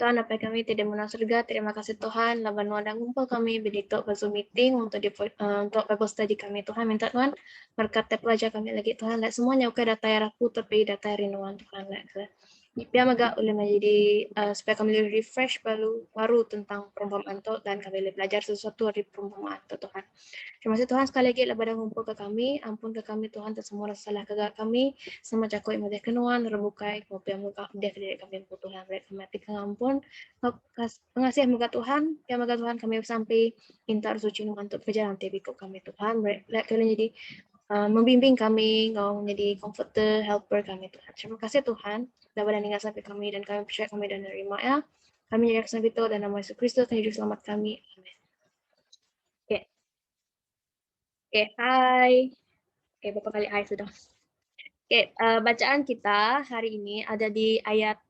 Tuhan, apa kami tidak menang surga, terima kasih Tuhan, laban wadang ngumpul kami, benito ke Zoom meeting untuk Bible study kami. Tuhan, minta Tuhan, berkati pelajar kami lagi Tuhan, lihat semuanya, oke data aku, tapi data rinuan Tuhan, lihat. Biar agak boleh menjadi, supaya kami lebih refresh baru tentang perumpamaan itu, dan kami boleh belajar sesuatu dari perumpamaan itu Tuhan. Terima kasih Tuhan sekali lagi pada ngumpul ke kami, ampun ke kami Tuhan, semua rasa salah kegak kami, sama jago yang melihat kenuan, rebukai, mobil muka, dia tidak kami Tuhan, mereka mati ampun, pengasih muka Tuhan, ya muka Tuhan kami sampai intar suci untuk perjalanan tebiko kami Tuhan, mereka kalian jadi membimbing kami, engkau menjadi comforter, helper kami Tuhan. Terima kasih Tuhan, dapat ingat sampai kami dan kami percaya kami dan menerima ya. Kami menyerahkan sampai itu dan nama Yesus Kristus, Tuhan Yesus selamat kami. Amin. Oke, hai. Oke, beberapa kali hai sudah. Oke, bacaan kita hari ini ada di ayat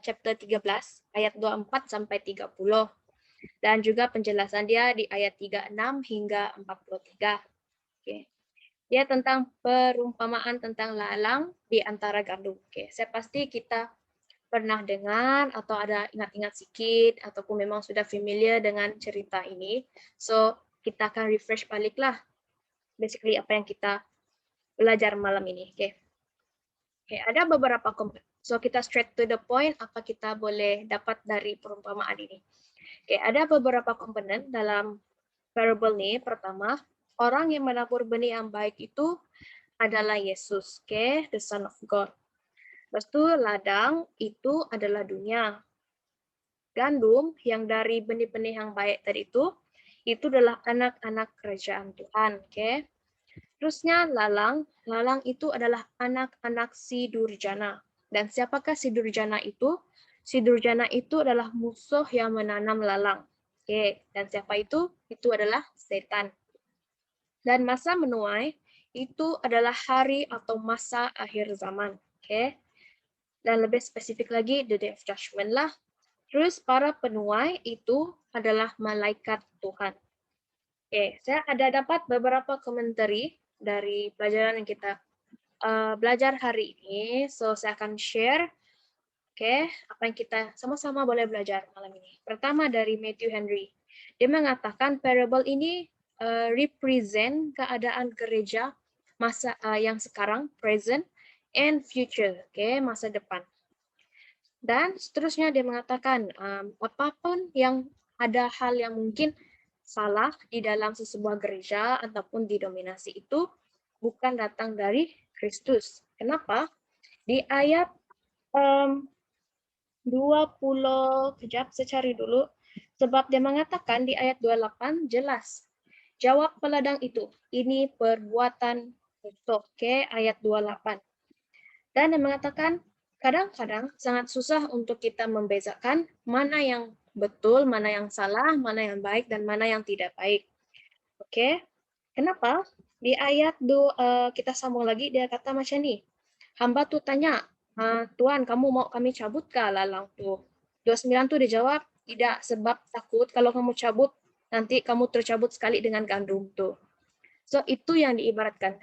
chapter 13, ayat 24 sampai 30. Dan juga penjelasan dia di ayat 36 hingga 43. Oke. Dia tentang perumpamaan tentang lalang di antara gandum. Oke, saya pasti kita pernah dengar atau ada ingat-ingat sedikit ataupun memang sudah familiar dengan cerita ini. So, kita akan refresh baliklah basically apa yang kita belajar malam ini. Oke, ada beberapa komponen. So, kita straight to the point, apa kita boleh dapat dari perumpamaan ini. Oke, ada beberapa komponen dalam parable ini. Pertama, orang yang menabur benih yang baik itu adalah Yesus, oke, the Son of God. Lepas itu, ladang itu adalah dunia. Gandum yang dari benih-benih yang baik tadi itu adalah anak-anak kerajaan Tuhan, oke. Terusnya lalang itu adalah anak-anak si durjana. Dan siapakah si durjana itu? Si durjana itu adalah musuh yang menanam lalang. Oke, dan siapa itu? Itu adalah setan. Dan masa menuai itu adalah hari atau masa akhir zaman. Oke. Dan lebih spesifik lagi, the day of judgment lah. Terus para penuai itu adalah malaikat Tuhan. Oke, saya ada dapat beberapa komentari dari pelajaran yang kita belajar hari ini. So, saya akan share apa yang kita sama-sama boleh belajar malam ini. Pertama dari Matthew Henry. Dia mengatakan parable ini represent keadaan gereja masa yang sekarang, present, and future, masa depan. Dan seterusnya dia mengatakan apapun yang ada hal yang mungkin salah di dalam sebuah gereja ataupun didominasi itu bukan datang dari Kristus. Kenapa? Di ayat 20, kejap saya cari dulu. Sebab dia mengatakan di ayat 28 jelas. Jawab peladang itu, ini perbuatan musuh. Ayat 28. Dan dia mengatakan kadang-kadang sangat susah untuk kita membedakan mana yang betul, mana yang salah, mana yang baik, dan mana yang tidak baik. Oke, kenapa? Di ayat kita sambung lagi, dia kata macam ni. Hamba tuh tanya, Tuhan, kamu mau kami cabut kah lalang tuh? 29 tuh dijawab, tidak, sebab takut kalau kamu cabut, nanti kamu tercabut sekali dengan gandum tuh. So, itu yang diibaratkan.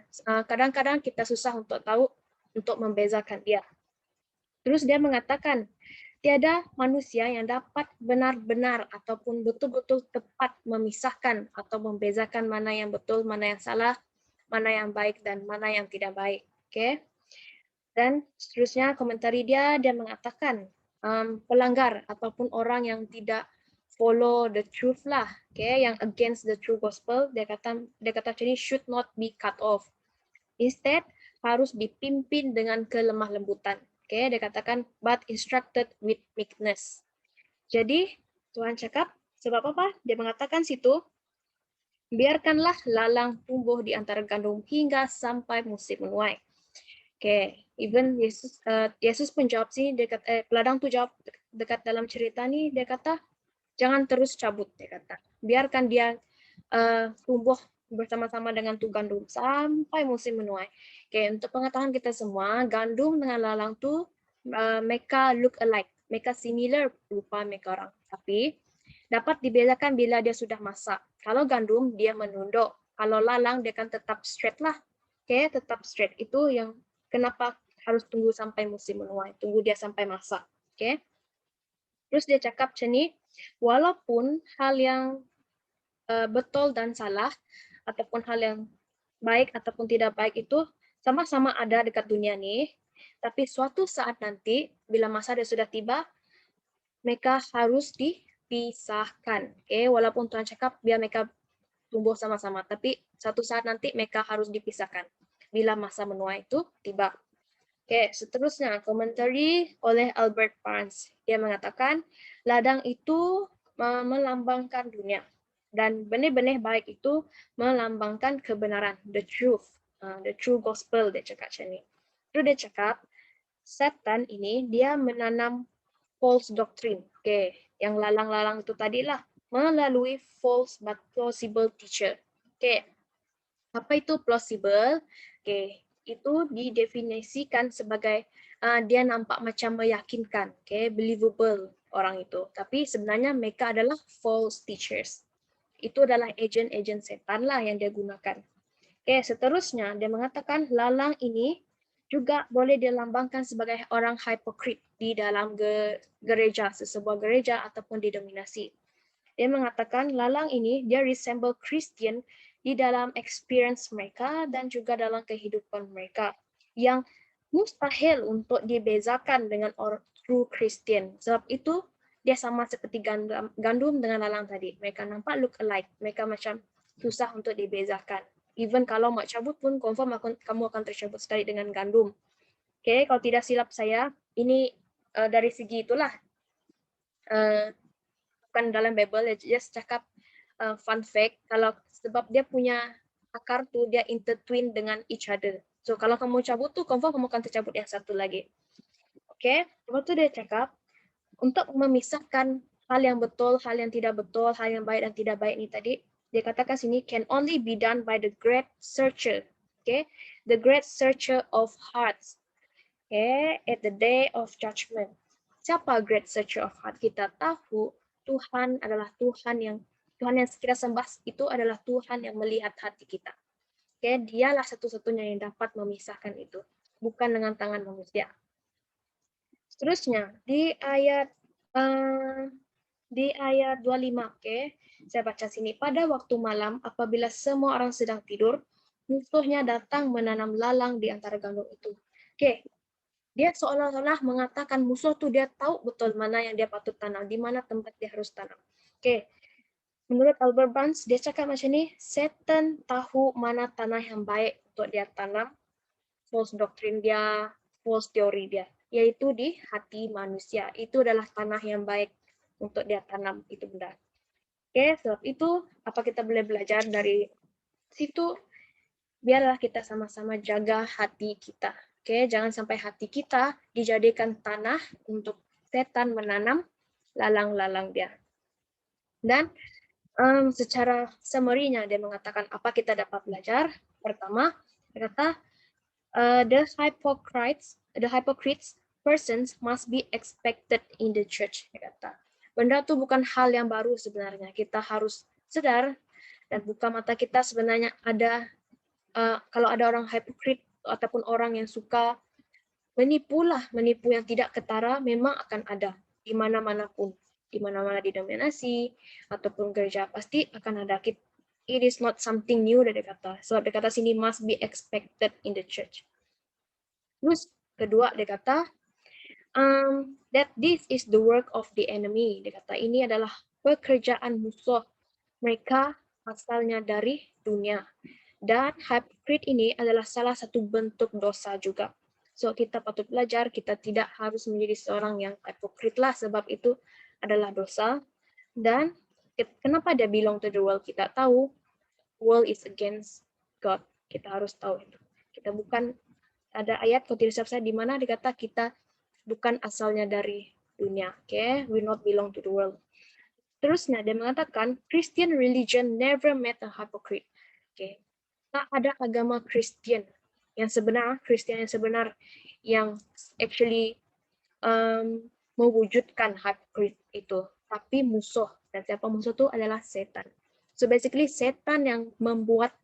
Kadang-kadang kita susah untuk tahu, untuk membezakan dia. Terus dia mengatakan, tiada manusia yang dapat benar-benar ataupun betul-betul tepat memisahkan atau membezakan mana yang betul, mana yang salah, mana yang baik, dan mana yang tidak baik. Oke. Dan seterusnya komentari dia mengatakan, pelanggar ataupun orang yang tidak follow the truth lah, yang against the true gospel, dia kata ini should not be cut off. Instead, harus dipimpin dengan kelemah lembutan. Dia katakan, but instructed with meekness. Jadi, Tuhan cakap, sebab apa? Dia mengatakan situ, biarkanlah lalang tumbuh di antara gandum hingga sampai musim menuai. Even Yesus pun jawab sini, peladang tuh jawab dekat dalam cerita nih, dia kata, jangan terus cabut, dia kata. Biarkan dia tumbuh bersama-sama dengan tuh gandum sampai musim menuai. Untuk pengetahuan kita semua, gandum dengan lalang tuh mereka look alike, mereka similar rupa mereka orang. Tapi dapat dibedakan bila dia sudah masak. Kalau gandum dia menunduk, kalau lalang dia kan tetap straight lah. Tetap straight. Itu yang kenapa harus tunggu sampai musim menuai, tunggu dia sampai masak. Oke. Terus dia cakap sini, walaupun hal yang betul dan salah, ataupun hal yang baik ataupun tidak baik itu sama-sama ada dekat dunia nih, tapi suatu saat nanti, bila masa dia sudah tiba, mereka harus dipisahkan. Oke, walaupun Tuhan cakap biar mereka tumbuh sama-sama, tapi satu saat nanti mereka harus dipisahkan bila masa menua itu tiba. Oke, seterusnya komentari oleh Albert Barnes. Dia mengatakan ladang itu melambangkan dunia dan benih-benih baik itu melambangkan kebenaran, the true gospel dia cakap macam ni. Terus dia cakap setan ini dia menanam false doctrine. Oke, yang lalang-lalang itu tadilah melalui false but plausible teacher. Oke, apa itu plausible? Oke, itu didefinisikan sebagai dia nampak macam meyakinkan, believable orang itu. Tapi sebenarnya mereka adalah false teachers. Itu adalah agent-agent setan lah yang dia gunakan. Oke, seterusnya dia mengatakan lalang ini juga boleh dilambangkan sebagai orang hipokrit di dalam gereja, sesebuah gereja ataupun didominasi. Dia mengatakan lalang ini dia resemble Christian di dalam experience mereka dan juga dalam kehidupan mereka yang mustahil untuk dibezakan dengan orang true Christian. Sebab itu dia sama seperti gandum dengan lalang tadi. Mereka nampak look alike. Mereka macam susah untuk dibezakan. Even kalau mak cabut pun confirm kamu akan tercabut sekali dengan gandum. Oke, kalau tidak silap saya, ini dari segi itulah. Bukan dalam Bible, just cakap fun fact, kalau sebab dia punya akar tuh dia intertwine dengan each other. So kalau kamu cabut tuh confirm kamu akan tercabut yang satu lagi. Oke, lepas tu dia cakap untuk memisahkan hal yang betul, hal yang tidak betul, hal yang baik dan tidak baik ni tadi, dia katakan sini can only be done by the great searcher. Okay, the great searcher of hearts. Okay, at the day of judgment. Siapa great searcher of heart? Kita tahu Tuhan adalah Tuhan yang kita sembah itu adalah Tuhan yang melihat hati kita. Okay, dialah satu-satunya yang dapat memisahkan itu, bukan dengan tangan manusia. Seterusnya di ayat 25, saya baca sini. Pada waktu malam, apabila semua orang sedang tidur, musuhnya datang menanam lalang di antara gandum itu. Dia seolah-olah mengatakan musuh tuh dia tahu betul mana yang dia patut tanam, di mana tempat dia harus tanam. Menurut Albert Barnes, dia cakap macam ni, setan tahu mana tanah yang baik untuk dia tanam, false doctrine dia, false teori dia, yaitu di hati manusia. Itu adalah tanah yang baik untuk dia tanam, itu benar. Sebab itu apa kita boleh belajar dari situ? Biarlah kita sama-sama jaga hati kita. Jangan sampai hati kita dijadikan tanah untuk setan menanam lalang-lalang dia. Dan secara summary-nya dia mengatakan apa kita dapat belajar. Pertama, dia kata the hypocrites persons must be expected in the church. Dia kata benda itu bukan hal yang baru sebenarnya. Kita harus sadar dan buka mata kita sebenarnya ada kalau ada orang hipokrit ataupun orang yang suka menipu yang tidak ketara, memang akan ada di mana-mana pun, di mana-mana didominasi ataupun gereja pasti akan ada. It is not something new dia kata. Sebab dia kata sini must be expected in the church. Terus kedua dia kata that this is the work of the enemy. Dia kata ini adalah pekerjaan musuh. Mereka asalnya dari dunia. Dan hypocrite ini adalah salah satu bentuk dosa juga. So kita patut belajar, kita tidak harus menjadi seorang yang hypocrite lah, sebab itu adalah dosa. Dan kenapa dia belong to the world? Kita tahu world is against God. Kita harus tahu itu. Kita bukan, ada ayat kalau tidak salah saya di mana dikata kita bukan asalnya dari dunia. We not belong to the world. Terusnya dia mengatakan Christian religion never met a hypocrite. Tak ada agama Kristen yang sebenar, yang actually mewujudkan hypocrite itu, tapi musuh. Dan siapa musuh itu adalah setan. So basically setan yang membuat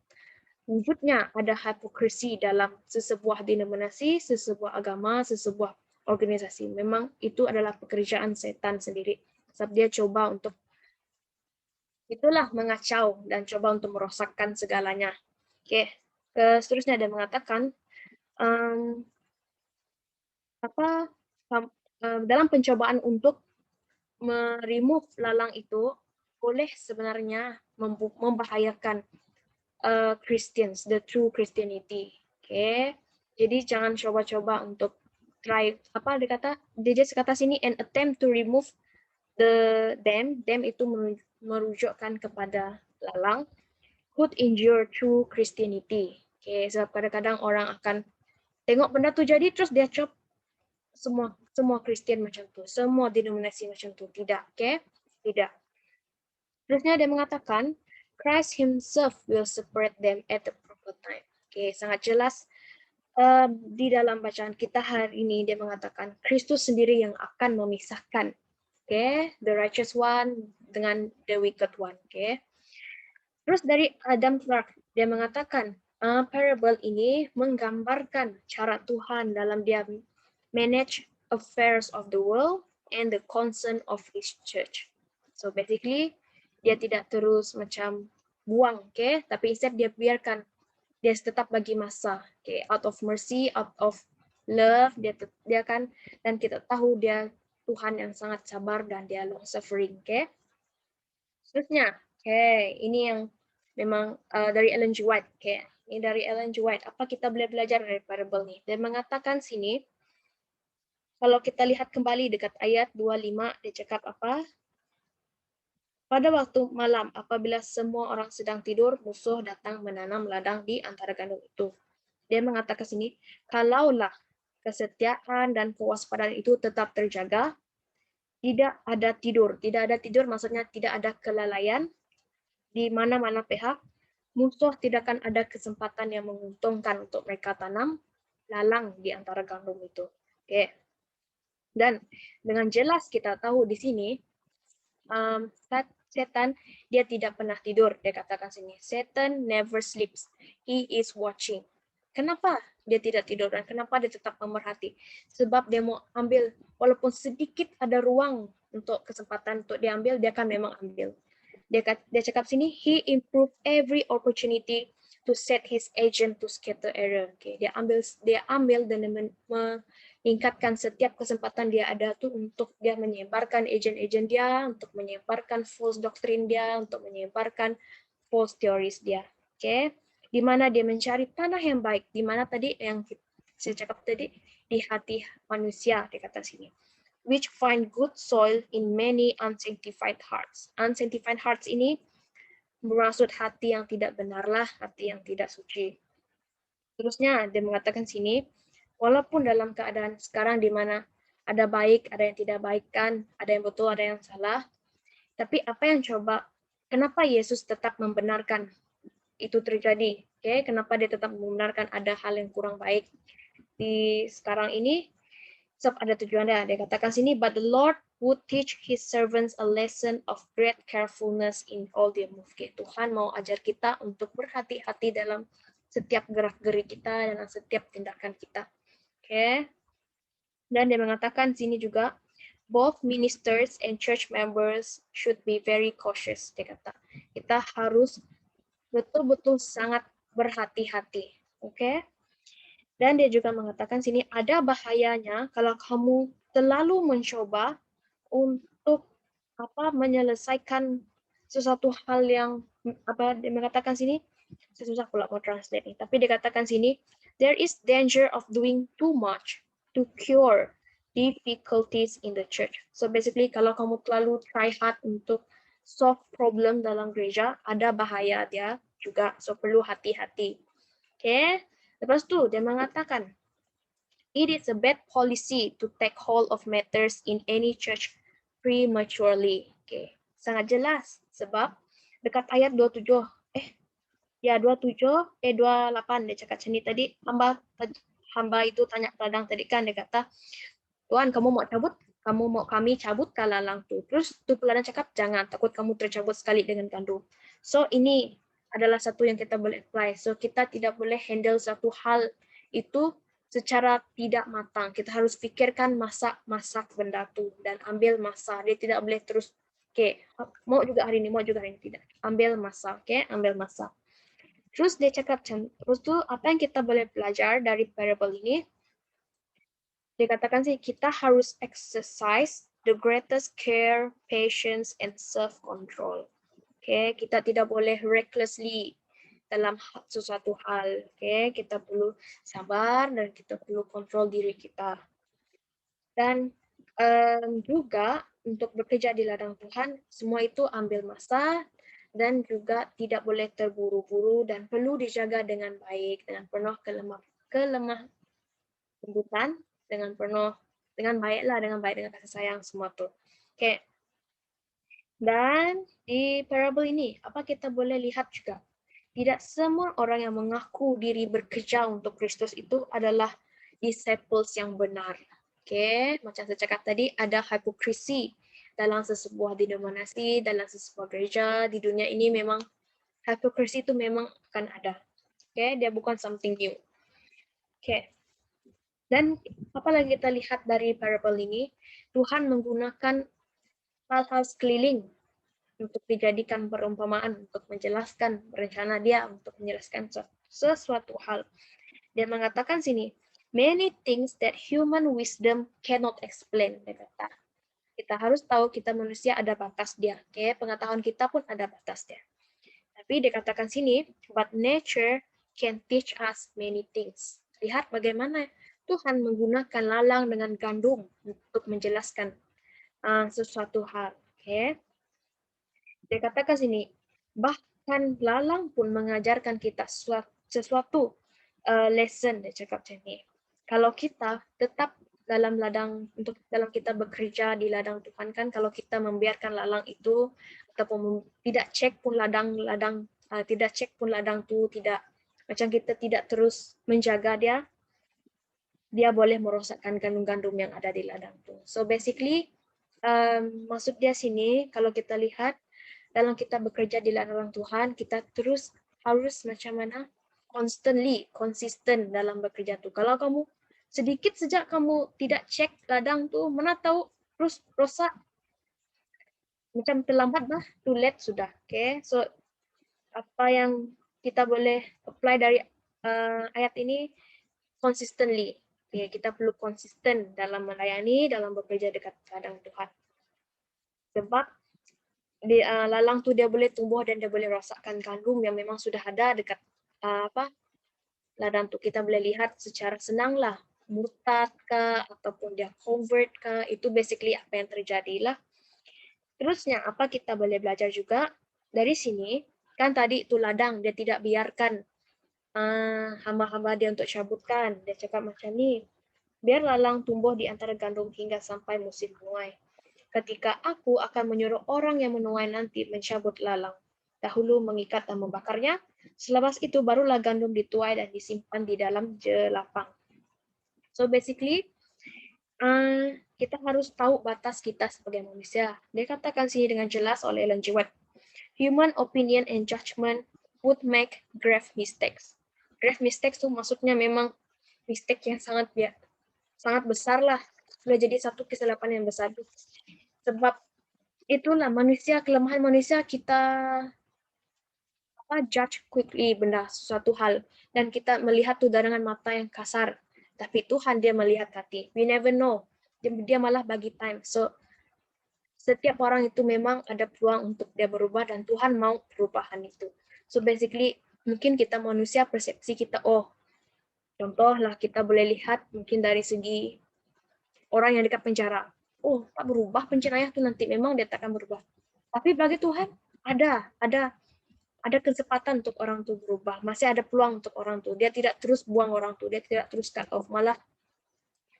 wujudnya ada hypocrisy dalam sesebuah denominasi, sesebuah agama, sesebuah organisasi. Memang itu adalah pekerjaan setan sendiri. Sebab dia coba untuk itulah mengacau dan coba untuk merosakkan segalanya. Oke, seterusnya dia mengatakan dalam pencobaan untuk remove lalang itu boleh sebenarnya membahayakan Christians, the true Christianity. Oke, jadi jangan coba-coba untuk try dia kata sini an attempt to remove them itu merujukkan kepada lalang could injure true Christianity. Oke, sebab kadang-kadang orang akan tengok benda tu jadi terus dia cop semua Kristen macam tu, semua denominasi macam tu. Tidak, oke? Tidak. Terusnya dia mengatakan Christ himself will separate them at the proper time. Oke, sangat jelas di dalam bacaan kita hari ini dia mengatakan Kristus sendiri yang akan memisahkan, oke, the righteous one dengan the wicked one, oke. Terus dari Adam Clark dia mengatakan parable ini menggambarkan cara Tuhan dalam dia manage affairs of the world and the concern of his church. So basically dia tidak terus macam buang, oke, tapi instead dia biarkan dia tetap bagi masa, oke, out of mercy, out of love, dia kan, dan kita tahu dia Tuhan yang sangat sabar dan dia long suffering, oke. Seterusnya, oke, ini yang memang dari Ellen G. White, oke, ini dari Ellen G. White. Apa kita boleh belajar dari parable ini? Dia mengatakan sini, kalau kita lihat kembali dekat ayat 25, dia cakap apa? Pada waktu malam, apabila semua orang sedang tidur, musuh datang menanam ladang di antara gandum itu. Dia mengatakan sini, kalaulah kesetiaan dan kewaspadaan itu tetap terjaga, tidak ada tidur. Tidak ada tidur maksudnya tidak ada kelalaian di mana-mana pihak. Musuh tidak akan ada kesempatan yang menguntungkan untuk mereka tanam lalang di antara gandum itu. Oke. Dan dengan jelas kita tahu di sini, setan dia tidak pernah tidur. Dia katakan sini, Satan never sleeps. He is watching. Kenapa dia tidak tidur dan kenapa dia tetap memerhati? Sebab dia mau ambil, walaupun sedikit ada ruang untuk kesempatan untuk diambil, dia akan memang ambil. Dia cakap sini, he improved every opportunity to set his agent to scatter error. Okay. Dia ambil dan meningkatkan setiap kesempatan dia ada tuh untuk dia menyebarkan agent dia, untuk menyebarkan false doctrine dia, untuk menyebarkan false theories dia. Oke. Okay. Di mana dia mencari tanah yang baik, di mana tadi yang saya cakap tadi, di hati manusia, dikata sini. Which find good soil in many unsanctified hearts. Unsanctified hearts ini bermaksud hati yang tidak benarlah, hati yang tidak suci. Terusnya dia mengatakan sini, walaupun dalam keadaan sekarang di mana ada baik, ada yang tidak baik kan, ada yang betul, ada yang salah, tapi apa yang kenapa Yesus tetap membenarkan itu terjadi? Oke, kenapa dia tetap membenarkan ada hal yang kurang baik di sekarang ini? Sebab ada tujuannya. Dia katakan sini, but the Lord would teach his servants a lesson of great carefulness in all their move. Okay. Tuhan mau ajar kita untuk berhati-hati dalam setiap gerak-gerik kita dan setiap tindakan kita. Oke. Okay. Dan dia mengatakan sini juga, both ministers and church members should be very cautious. Dia kata, kita harus betul-betul sangat berhati-hati. Oke. Okay? Dan dia juga mengatakan sini ada bahayanya kalau kamu terlalu mencoba untuk menyelesaikan sesuatu hal yang dia mengatakan sini, saya susah pula mau translate nih, tapi dia katakan sini, there is danger of doing too much to cure difficulties in the church. So basically kalau kamu terlalu try hard untuk solve problem dalam gereja, ada bahaya dia juga, so perlu hati-hati. Oke. Lepas tu dia mengatakan, it is a bad policy to take hold of matters in any church prematurely. Okay. Sangat jelas sebab dekat ayat 27, 28 dia cakap macam ni tadi, hamba itu tanya peladang tadi kan, dia kata, Tuhan kamu mau kami cabut ke lalang tu. Terus tu peladang cakap, jangan, takut kamu tercabut sekali dengan gandum. So ini adalah satu yang kita boleh apply. So kita tidak boleh handle satu hal itu secara tidak matang. Kita harus pikirkan masak benda tuh dan ambil masa. Dia tidak boleh terus mau juga hari ini, tidak. Ambil masa, ambil masa. Terus dia cakap, terus tuh apa yang kita boleh belajar dari parable ini? Dia katakan sih kita harus exercise the greatest care, patience, and self-control. Kita tidak boleh recklessly dalam sesuatu hal. Kita perlu sabar dan kita perlu kontrol diri kita. Dan juga untuk bekerja di ladang Tuhan, semua itu ambil masa dan juga tidak boleh terburu-buru dan perlu dijaga dengan baik, dengan penuh kelemah lembutan, dengan baik dengan kasih sayang semua tuh. Dan di parable ini, apa kita boleh lihat juga? Tidak semua orang yang mengaku diri bekerja untuk Kristus itu adalah disciples yang benar. Macam saya cakap tadi, ada hipokrisi dalam sesebuah denominasi, dalam sesebuah gereja. Di dunia ini memang hipokrisi itu memang akan ada. Dia bukan something new. Dan apalagi kita lihat dari parable ini, Tuhan menggunakan hal-hal sekeliling untuk dijadikan perumpamaan, untuk menjelaskan rencana dia, untuk menjelaskan sesuatu hal. Dia mengatakan sini, many things that human wisdom cannot explain. Dia kata, kita harus tahu kita manusia ada batas dia. Pengetahuan kita pun ada batas dia. Tapi dikatakan sini, but nature can teach us many things. Lihat bagaimana Tuhan menggunakan lalang dengan gandum untuk menjelaskan sesuatu hal. Dia katakan sini, bahkan lalang pun mengajarkan kita sesuatu lesson. Dia cakap sini. Kalau kita tetap dalam kita bekerja di ladang Tuhan kan, kalau kita membiarkan lalang itu ataupun tidak cek pun ladang itu tidak macam kita tidak terus menjaga dia boleh merosakkan gandum-gandum yang ada di ladang itu. So basically maksud dia sini kalau kita lihat dalam kita bekerja di ladang Tuhan, kita terus harus macam mana konsisten dalam bekerja tuh. Kalau kamu sedikit sejak kamu tidak cek ladang tuh, mana tahu terus rosak, macam terlambat lah, too late sudah. So apa yang kita boleh apply dari ayat ini, consistently. Kita perlu konsisten dalam melayani, dalam bekerja dekat ladang Tuhan. Sebab di lalang tuh dia boleh tumbuh dan dia boleh rosakkan gandum yang memang sudah ada dekat ladang tuh. Kita boleh lihat secara senang lah, murtad kah ataupun dia convert kah, itu basically apa yang terjadi lah. Terusnya apa kita boleh belajar juga dari sini, kan tadi itu ladang dia tidak biarkan hamba-hamba dia untuk cabutkan. Dia cakap macam ni, biar lalang tumbuh di antara gandum hingga sampai musim menuai. Ketika aku akan menyuruh orang yang menuai nanti mencabut lalang, dahulu mengikat dan membakarnya, selepas itu barulah gandum dituai dan disimpan di dalam jelapang. So basically, kita harus tahu batas kita sebagai manusia. Dia katakan sini dengan jelas oleh Ellen G. White, human opinion and judgment would make grave mistakes. Grave mistakes itu maksudnya memang mistake yang sangat besar lah. Sudah jadi satu kesilapan yang besar. Sebab itulah kelemahan manusia, kita judge quickly suatu hal dan kita melihat tuh dengan mata yang kasar. Tapi Tuhan dia melihat hati. We never know. Dia malah bagi time. So setiap orang itu memang ada peluang untuk dia berubah dan Tuhan mau perubahan itu. So basically mungkin kita manusia persepsi kita, contoh lah kita boleh lihat mungkin dari segi orang yang dekat penjara. Tak berubah penjara itu nanti, memang dia tak akan berubah. Tapi bagi Tuhan ada kesempatan untuk orang itu berubah. Masih ada peluang untuk orang itu. Dia tidak terus buang orang itu, dia tidak terus cut off. Malah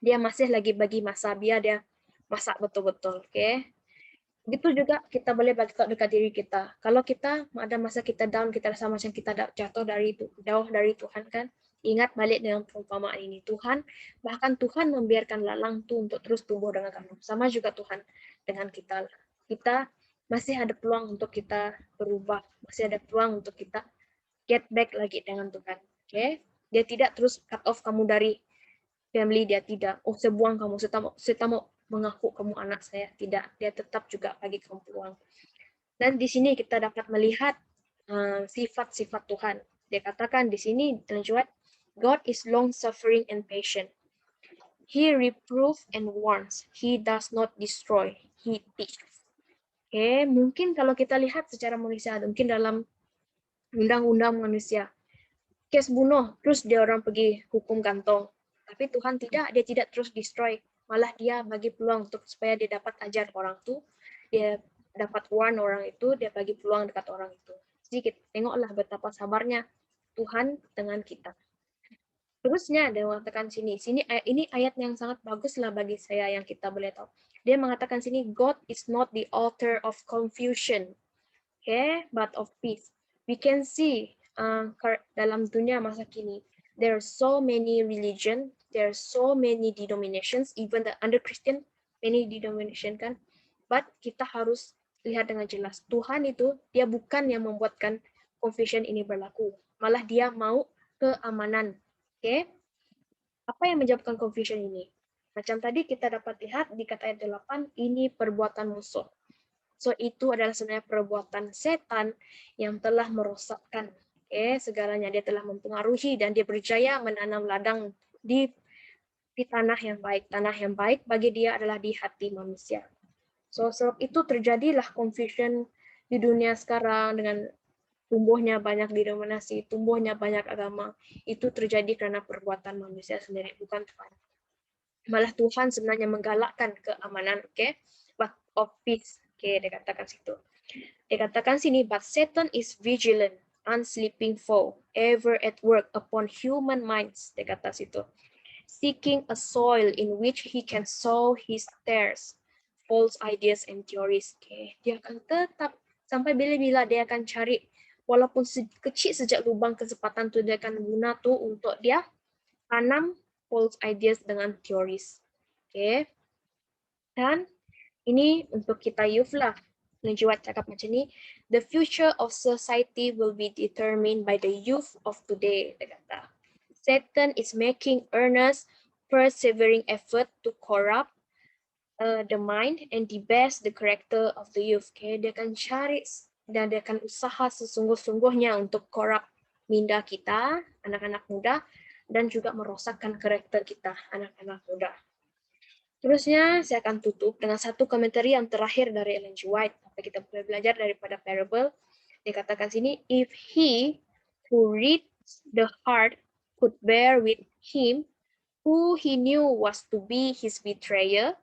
dia masih lagi bagi masa biar dia masak betul-betul. Begitu juga kita boleh bagi dekat diri kita. Kalau kita ada masa kita down, kita rasa macam kita jauh dari Tuhan kan, ingat balik dengan perumpamaan ini. Bahkan Tuhan membiarkan lalang itu untuk terus tumbuh dengan gandum. Sama juga Tuhan dengan kita. Kita masih ada peluang untuk kita berubah. Masih ada peluang untuk kita get back lagi dengan Tuhan. Dia tidak terus cut off kamu dari family dia tidak. Oh, saya buang kamu, saya tak mau mengaku kamu anak saya. Tidak, dia tetap juga bagi kamu peluang. Dan di sini kita dapat melihat sifat-sifat Tuhan. Dia katakan di sini, God is long-suffering and patient. He reproves and warns. He does not destroy. He teaches. Oke, mungkin kalau kita lihat secara manusia, mungkin dalam undang-undang manusia, case bunuh, terus dia orang pergi hukum gantung. Tapi Tuhan tidak, dia tidak terus destroy. Malah dia bagi peluang untuk supaya dia dapat ajar orang itu, dia dapat warn orang itu, dia bagi peluang dekat orang itu. Jadi kita tengoklah betapa sabarnya Tuhan dengan kita. Terusnya dia mengatakan ini ayat yang sangat bagus lah bagi saya yang kita boleh tahu. Dia mengatakan sini, God is not the author of confusion, okay, but of peace. We can see dalam dunia masa kini, there are so many religion, there are so many denominations, even under Christian, many denomination kan. But kita harus lihat dengan jelas, Tuhan itu dia bukan yang membuatkan confusion ini berlaku, malah dia mau keamanan. Oke, apa yang menyebabkan confusion ini? Macam tadi kita dapat lihat di kata ayat 8, ini perbuatan musuh. So itu adalah sebenarnya perbuatan setan yang telah merosakkan segalanya. Dia telah mempengaruhi dan dia berjaya menanam ladang di tanah yang baik. Tanah yang baik bagi dia adalah di hati manusia. So sebab itu terjadilah confusion di dunia sekarang dengan tumbuhnya banyak denominasi, tumbuhnya banyak agama. Itu terjadi karena perbuatan manusia sendiri, bukan Tuhan. Malah Tuhan sebenarnya menggalakkan keamanan, but of peace, dia katakan situ. Dia katakan sini, but Satan is vigilant, unsleeping foe, ever at work upon human minds, dia kata situ. Seeking a soil in which he can sow his tares, false ideas and theories. Dia akan tetap sampai bila-bila dia akan cari, walaupun kecil sejak lubang kesempatan tu dia akan guna tu untuk dia tanam false ideas dengan teoris. Dan ini untuk kita youth lah. Najwa cakap macam ni, the future of society will be determined by the youth of today, dia kata. Satan is making earnest, persevering effort to corrupt the mind and debase the character of the youth. Dia akan cari dan dia akan usaha sesungguh-sungguhnya untuk corrupt minda kita, anak-anak muda, dan juga merosakkan karakter kita, anak-anak muda. Terusnya, saya akan tutup dengan satu komentari yang terakhir dari Ellen G. White. Apa kita boleh belajar daripada parable. Dikatakan sini, if he who reads the heart could bear with him, who he knew was to be his betrayer,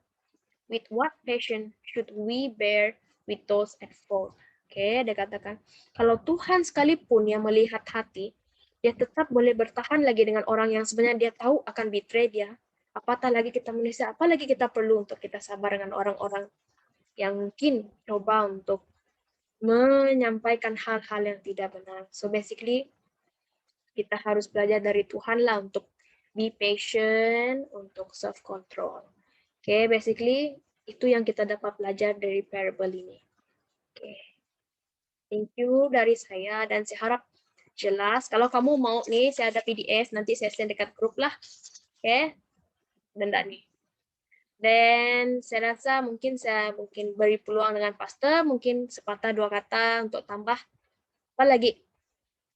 with what passion should we bear with those at fault? Dia katakan, kalau Tuhan sekalipun yang melihat hati, dia tetap boleh bertahan lagi dengan orang yang sebenarnya dia tahu akan betray dia. Apatah lagi kita manusia, apalagi kita perlu untuk kita sabar dengan orang-orang yang mungkin coba untuk menyampaikan hal-hal yang tidak benar. So basically, kita harus belajar dari Tuhan lah untuk be patient, untuk self-control. Basically, itu yang kita dapat belajar dari parable ini. Thank you dari saya, dan saya harap jelas. Kalau kamu mau nih, saya ada PDF, nanti saya send dekat grup lah. Dan nih. Dan saya rasa mungkin saya beri peluang dengan pastor, mungkin sepatah dua kata untuk tambah apa lagi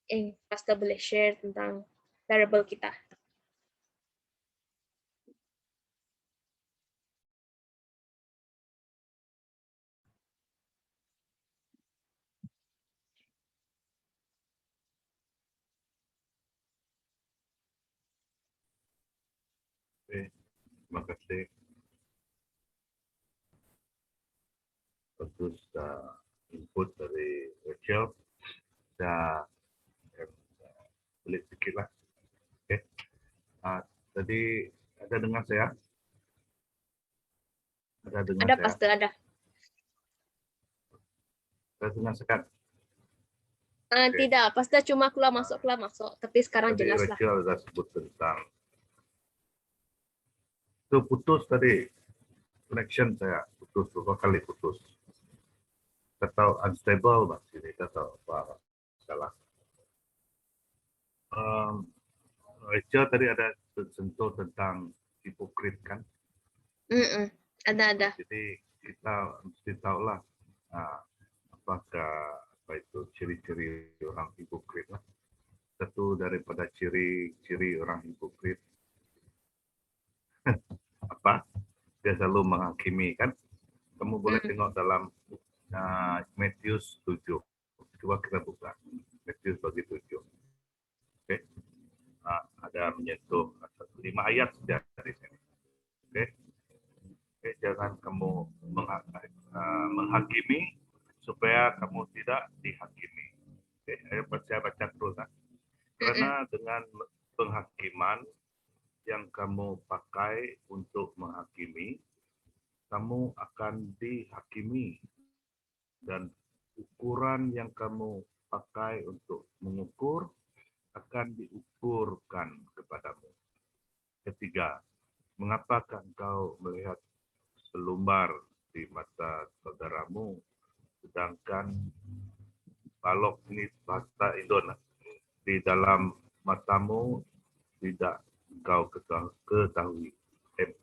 yang pastor boleh share tentang parable kita. Terima kasih. Bagus input dari Rachel. Saya boleh sedikit lah. Tadi ada dengar saya? Ada pastor, ada. Saya dengar sekat. Tidak, pastor cuma keluar masuk. Tapi sekarang tadi jelas lah. Rachel sudah sebut tentang itu putus tadi. Connection saya putus, beberapa kali putus. Atau unstable sini, atau apa salah. Rachel tadi ada sentuh tentang hipokrit kan. Ada. Jadi kita mesti tahulah apakah itu ciri-ciri orang hipokrit lah. Satu daripada ciri-ciri orang hipokrit apa? Dia selalu menghakimi kan. Kamu boleh tengok dalam Matius 7. Coba kita buka Matius bagi 7. Oke. Ada menyentuh 5 ayat saja dari sini. Oke. Jangan kamu menghakimi supaya kamu tidak dihakimi. Oke, saya baca terus. Karena dengan penghakiman yang kamu pakai untuk menghakimi, kamu akan dihakimi, dan ukuran yang kamu pakai untuk mengukur akan diukurkan kepadamu. Ketiga, mengapakah engkau melihat selumbar di mata saudaramu, sedangkan balok ini bahasa Indonesia di dalam matamu tidak engkau ketahui. 4.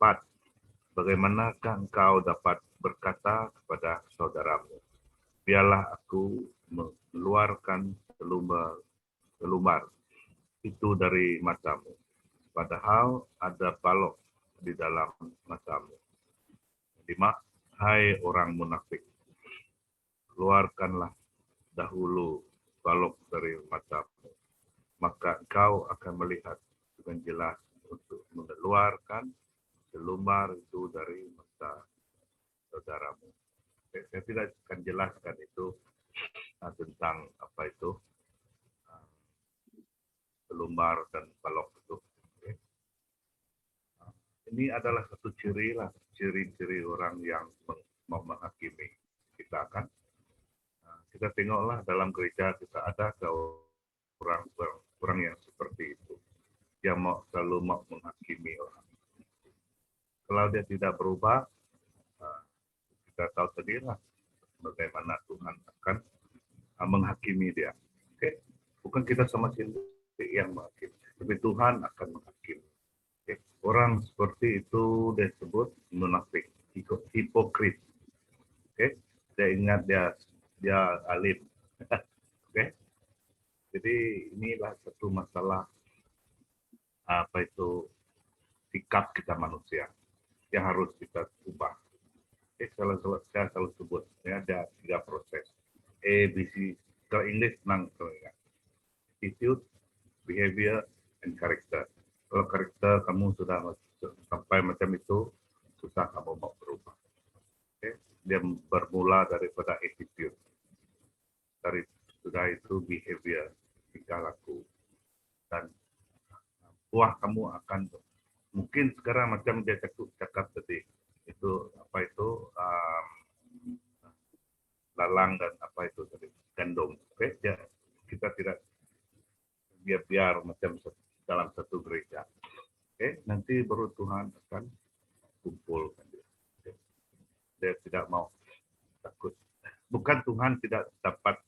Bagaimanakah engkau dapat berkata kepada saudaramu, biarlah aku mengeluarkan selumbar itu dari matamu, padahal ada balok di dalam matamu. 5. Hai orang munafik, keluarkanlah dahulu balok dari matamu, maka engkau akan melihat dengan jelas untuk mengeluarkan selumbar itu dari mata saudaramu. Saya tidak akan jelaskan itu tentang apa itu selumbar dan balok itu. Ini adalah satu ciri-ciri orang yang mau menghakimi kita kan. Kita tengoklah dalam gereja kita ada orang yang seperti itu, yang selalu mau menghakimi orang. Kalau dia tidak berubah, kita tahu sendirilah bagaimana Tuhan akan menghakimi dia. Oke, bukan kita sama sekali yang menghakimi, tapi Tuhan akan menghakimi. Oke. Orang seperti itu disebut munafik, hipokrit. Oke, saya ingat dia alim. Oke, jadi inilah satu masalah apa itu sikap kita manusia yang harus kita ubah. Saya selalu sebut ya, ada 3 proses. ABC, kalau English senang ingat. Attitude, behavior, and character. Kalau karakter kamu sudah sampai macam itu, susah kamu mau berubah. Okay? Dia bermula daripada attitude. Sudah itu behavior, tingkah laku. Dan buah kamu akan, mungkin sekarang macam dia cakap tadi, itu apa itu lalang dan apa itu tadi gandum. Oke, ya, kita tidak biar macam dalam satu gereja. Oke, nanti baru Tuhan akan kumpulkan dia. Oke. Dia tidak mau takut. Bukan Tuhan tidak dapat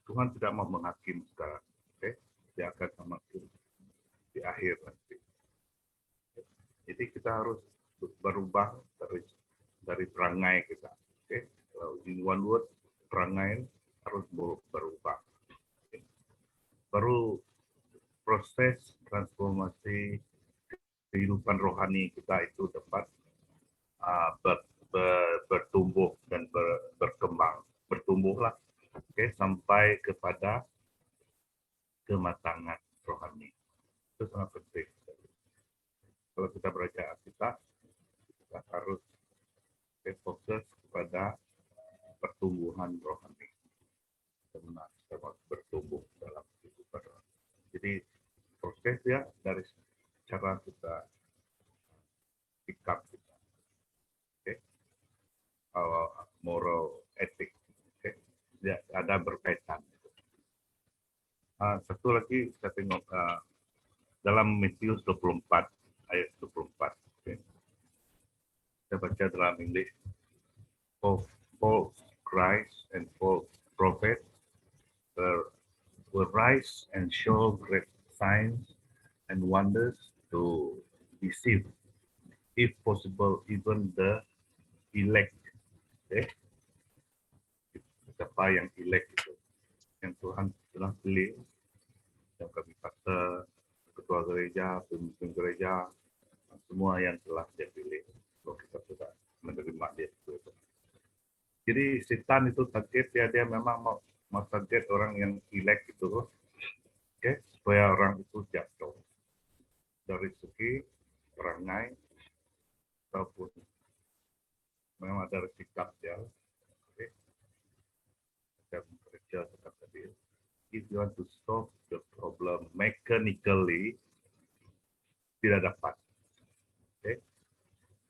Tuhan tidak mau menghakim sekarang. Oke, dia akan menghakim di akhir nanti. Oke. Jadi kita harus berubah dari perangai kita. Oke, kalau in one word, perangai harus berubah. Oke. Baru proses transformasi kehidupan rohani kita itu dapat bertumbuh dan berkembang, bertumbuhlah, sampai kepada kematangan rohani. Itu sangat penting. Kalau kita belajar Alkitab, kita harus fokus kepada pertumbuhan rohani. Kita bertumbuh dalam kehidupan rohani. Jadi prosesnya dari cara kita sikap kita, moral etik, ya, ada berkaitan. Satu lagi kita tengok dalam Matius 24 ayat 24. Saya baca dalam English. False Christ and false prophet will rise and show great signs and wonders to deceive, if possible, even the elect. Okay? Siapa yang elect itu, yang Tuhan telah pilih, yang kami pastor, ketua gereja, pemimpin gereja, semua yang telah dia pilih. Kalau kita sudah menerima dia itu. Jadi setan itu target dia memang mau target orang yang elect itu, okay? Supaya orang itu jatuh dari segi perangai ataupun memang ada sikap dia. Okay? Dan kerja tetap tadi. If you want to solve the problem mechanically, tidak dapat. Okay?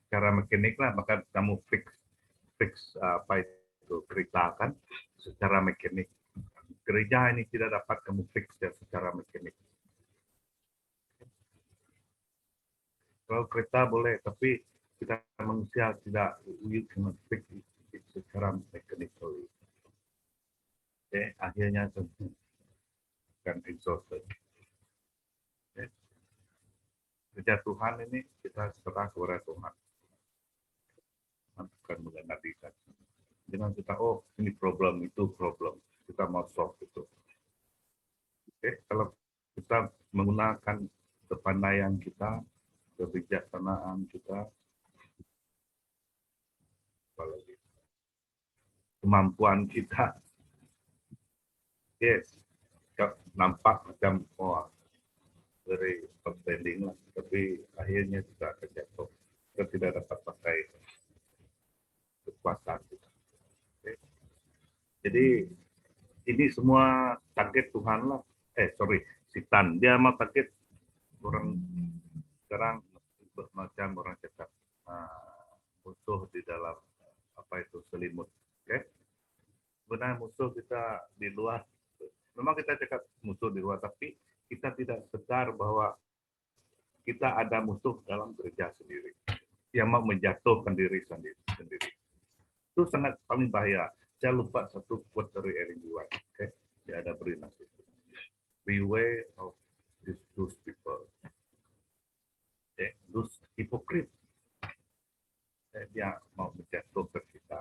Cara mekanik lah, maka kamu fix apa itu kereta kan secara mekanik. Gereja ini tidak dapat kamu fix ya secara mekanik. Kalau kereta boleh, tapi kita manusia tidak, you cannot fix it secara mechanically. Akhirnya kan exhausted. Kerja Tuhan ini kita serah kepada Tuhan. Bukan mengendalikan. Jangan kita, oh ini problem, itu problem. Kita mau solve itu. Kalau kita menggunakan kepandaian kita, kebijaksanaan kita, apalagi kemampuan kita, yes, nampak macam very outstanding lah, tapi akhirnya kita akan jatuh. Kita tidak dapat pakai kekuatan kita. Okay. Jadi ini semua target Tuhan lah. Setan. Dia mau target orang sekarang macam orang cakap musuh di dalam apa itu selimut. Okay. Sebenarnya musuh kita di luar. Memang kita cakap musuh di luar, tapi kita tidak sadar bahwa kita ada musuh dalam gereja sendiri yang mau menjatuhkan diri sendiri. Itu sangat paling bahaya. Saya lupa satu quote dari Ellen G. White. Okay? Dia ada beri nanti. Beware of those people. Okay? Those hypocrite. Dia mau menjatuhkan kita.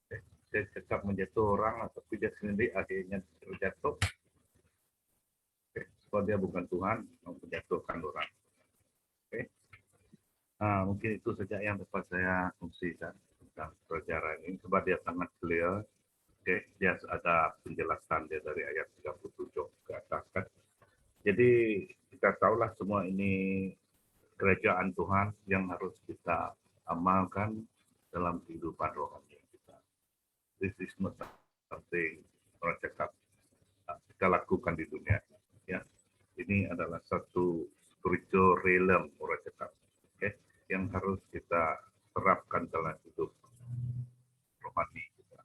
Okay? Dia cakap menjatuh orang, tapi dia sendiri akhirnya terjatuh. Okay? Kalau dia bukan Tuhan, mau menjatuhkan orang. Okay? Mungkin itu saja yang dapat saya fungsikan tentang pelajaran ini. Sebab dia sangat clear. Okay. Dia ada penjelasan dia dari ayat 37 ke atas. Kan? Jadi kita tahulah semua ini kerajaan Tuhan yang harus kita amalkan dalam kehidupan rohani kita. This is not something orang cakap kita lakukan di dunia. Ya. Ini adalah satu spiritual realm orang cakap. Okay. Yang harus kita terapkan dalam hidup rohani kita.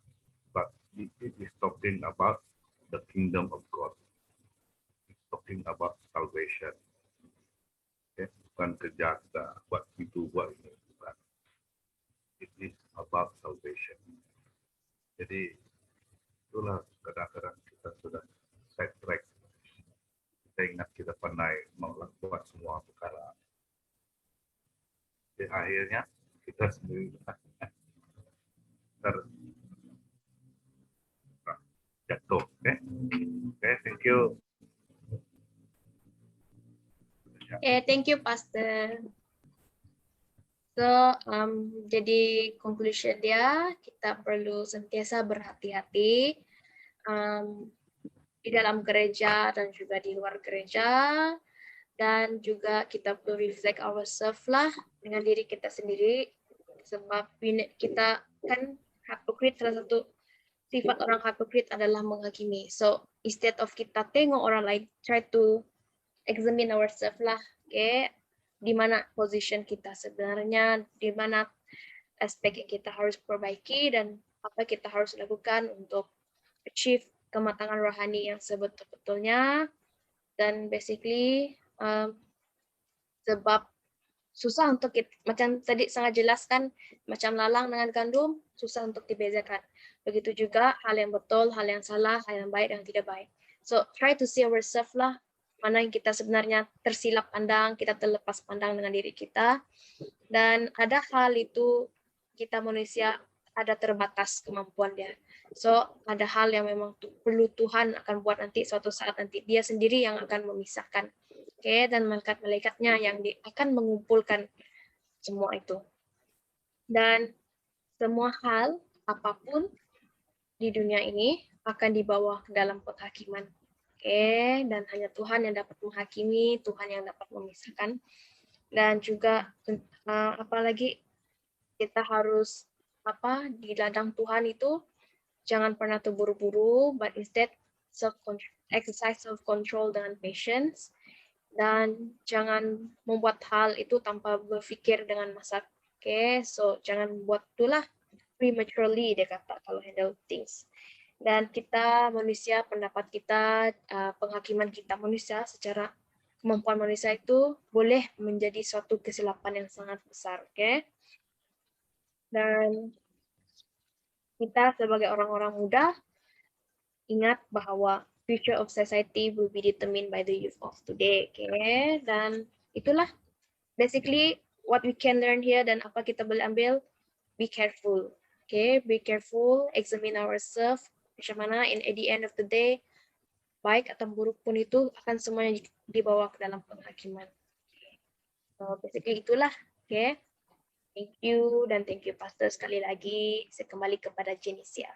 But it is talking about the kingdom of God. It's talking about salvation. Okay? Bukan kerja kita buat itu buat ini. Bukan. It is about salvation. Jadi itulah kadang-kadang kita sudah side track. Kita ingat kita pandai melakukan semua perkara. Di akhirnya kita sendiri jatuh. Okay, thank you. Thank you, Pastor. So, jadi conclusion dia, kita perlu sentiasa berhati-hati di dalam gereja dan juga di luar gereja. Dan juga kita perlu reflect ourselves lah dengan diri kita sendiri, sebab kita kan hypocrite, salah satu sifat orang hypocrite adalah menghakimi. So instead of kita tengok orang lain, try to examine ourselves lah, okay? Di mana position kita sebenarnya, di mana aspek yang kita harus perbaiki dan apa kita harus lakukan untuk achieve kematangan rohani yang sebetul-betulnya. Dan basically sebab susah untuk kita, macam tadi sangat jelaskan, macam lalang dengan gandum, susah untuk dibedakan. Begitu juga hal yang betul, hal yang salah, hal yang baik, yang tidak baik. So try to see ourselves lah mana yang kita sebenarnya tersilap pandang, kita terlepas pandang dengan diri kita. Dan ada hal itu kita manusia ada terbatas kemampuan dia. So, ada hal yang memang perlu Tuhan akan buat nanti suatu saat nanti. Dia sendiri yang akan memisahkan. Oke, dan malaikat-malaikatnya yang akan mengumpulkan semua itu. Dan semua hal, apapun di dunia ini akan dibawa ke dalam penghakiman. Oke, dan hanya Tuhan yang dapat menghakimi, Tuhan yang dapat memisahkan. Dan juga apalagi kita harus di ladang Tuhan itu jangan pernah terburu-buru, but instead exercise self control dengan patience, dan jangan membuat hal itu tanpa berpikir dengan masak. Oke, so jangan buat itulah prematurely dia kata kalau handle things. Dan kita manusia, pendapat kita, penghakiman kita manusia secara kemampuan manusia itu boleh menjadi suatu kesilapan yang sangat besar, oke? Dan kita sebagai orang-orang muda ingat bahwa future of society will be determined by the youth of today, oke? Dan itulah basically what we can learn here dan apa kita boleh ambil. Be careful, okay? Be careful, examine ourselves. Macam mana at the end of the day, baik atau buruk pun itu akan semuanya dibawa ke dalam penghakiman. So basically itulah, okay? Thank you dan thank you Pastor sekali lagi. Saya kembali kepada Genesia.